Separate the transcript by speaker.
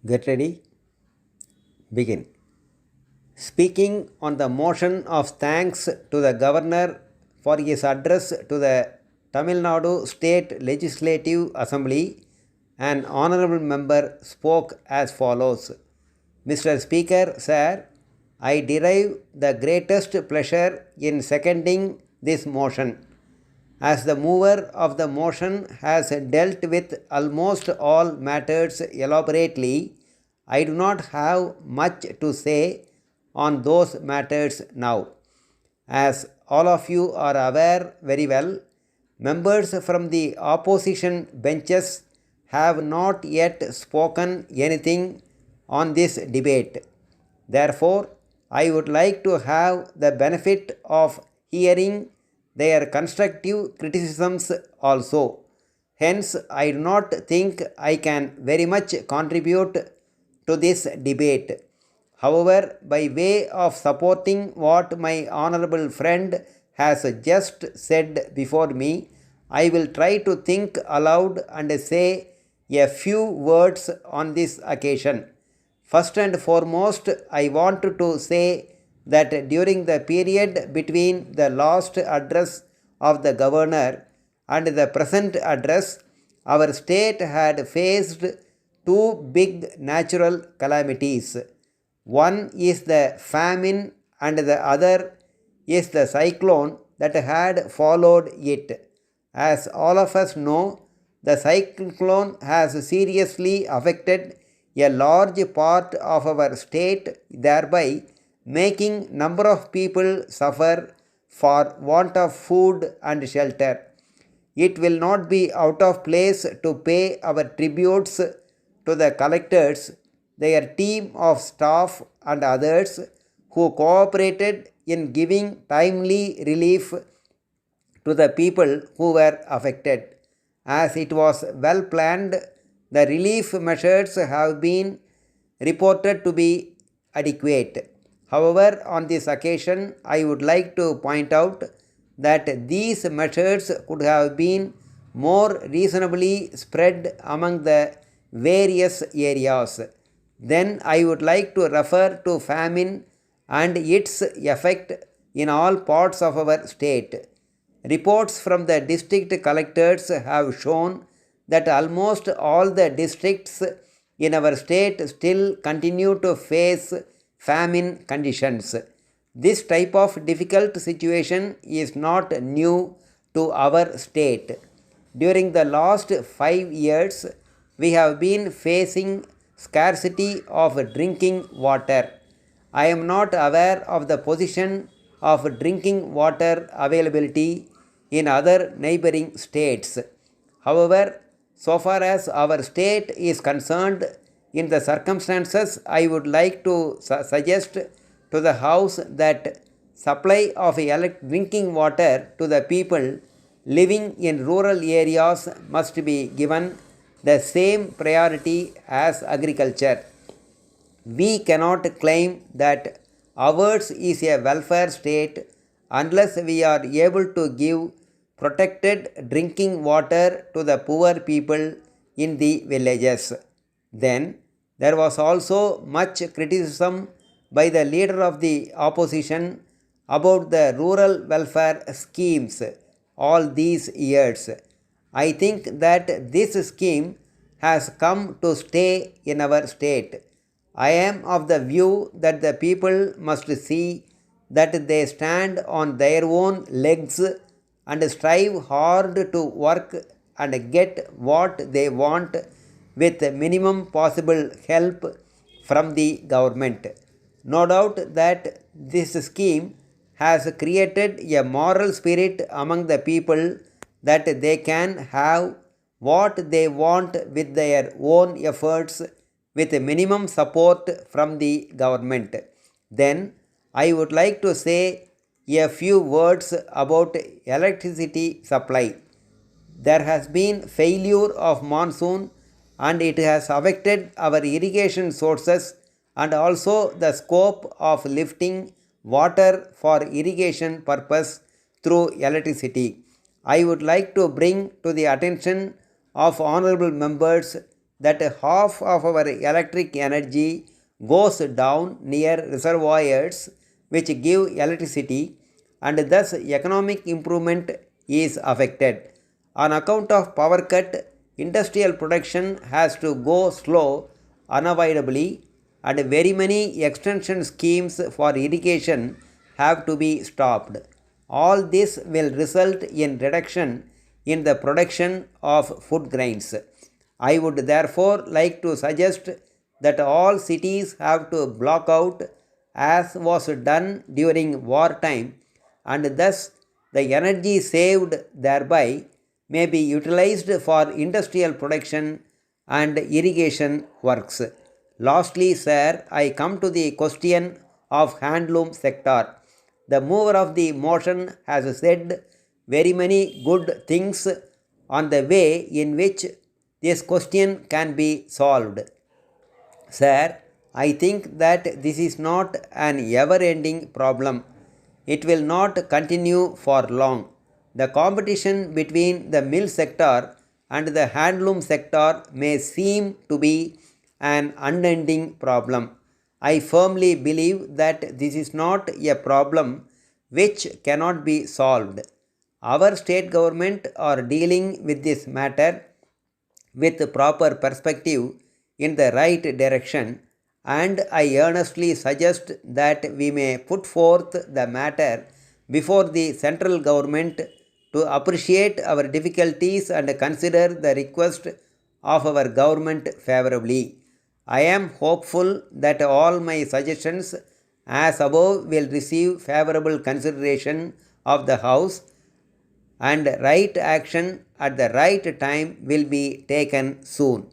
Speaker 1: Get ready. Begin. Speaking on the motion of thanks to the Governor for his address to the Tamil Nadu State Legislative Assembly, an honorable member spoke as follows. Mr. Speaker, sir, I derive the greatest pleasure in seconding this motion. As the mover of the motion has dealt with almost all matters elaborately, I do not have much to say on those matters now. As all of you are aware very well, members from the opposition benches have not yet spoken anything on this debate. Therefore, I would like to have the benefit of hearing their constructive criticisms also. Hence, I do not think I can very much contribute to this debate. However, by way of supporting what my honorable friend has just said before me, I will try to think aloud and say a few words on this occasion. First and foremost, I want to say that during the period between the last address of the governor and the present address, our state had faced two big natural calamities. One is the famine, and the other is the cyclone that had followed it. As all of us know, the cyclone has seriously affected a large part of our state, thereby making number of people suffer for want of food and shelter. It will not be out of place to pay our tributes to the collectors, their team of staff, and others who cooperated in giving timely relief to the people who were affected. As it was well planned, the relief measures have been reported to be adequate. However, on this occasion, I would like to point out that these measures could have been more reasonably spread among the various areas. Then I would like to refer to famine and its effect in all parts of our state. Reports from the district collectors have shown that almost all the districts in our state still continue to face famine conditions. This type of difficult situation is not new to our state. During the last 5 years, we have been facing scarcity of drinking water. I am not aware of the position of drinking water availability in other neighboring states. However, so far as our state is concerned, in the circumstances, I would like to suggest to the House that supply of drinking water to the people living in rural areas must be given the same priority as agriculture. We cannot claim that ours is a welfare state unless we are able to give protected drinking water to the poor people in the villages. Then there was also much criticism by the leader of the opposition about the rural welfare schemes all these years. I think that this scheme has come to stay in our state. I am of the view that the people must see that they stand on their own legs and strive hard to work and get what they want with minimum possible help from the government. No doubt that this scheme has created a moral spirit among the people that they can have what they want with their own efforts with minimum support from the government. Then I would like to say a few words about electricity supply. There has been failure of monsoon and it has affected our irrigation sources and also the scope of lifting water for irrigation purpose through electricity. I would like to bring to the attention of honorable members that half of our electric energy goes down near reservoirs which give electricity, and thus economic improvement is affected. On account of power cut, industrial production has to go slow unavoidably, and very many extension schemes for irrigation have to be stopped. All this will result in reduction in the production of food grains. I would therefore like to suggest that all cities have to block out as was done during wartime, and thus the energy saved thereby may be utilized for industrial production and irrigation works. Lastly, sir, I come to the question of handloom sector. The mover of the motion has said very many good things on the way in which this question can be solved. Sir, I think that this is not an ever-ending problem. It will not continue for long. The competition between the mill sector and the handloom sector may seem to be an unending problem. I firmly believe that this is not a problem which cannot be solved. Our state government are dealing with this matter with proper perspective in the right direction, and I earnestly suggest that we may put forth the matter before the central government to appreciate our difficulties and consider the request of our government favorably. I am hopeful that all my suggestions as above will receive favorable consideration of the House, and right action at the right time will be taken soon.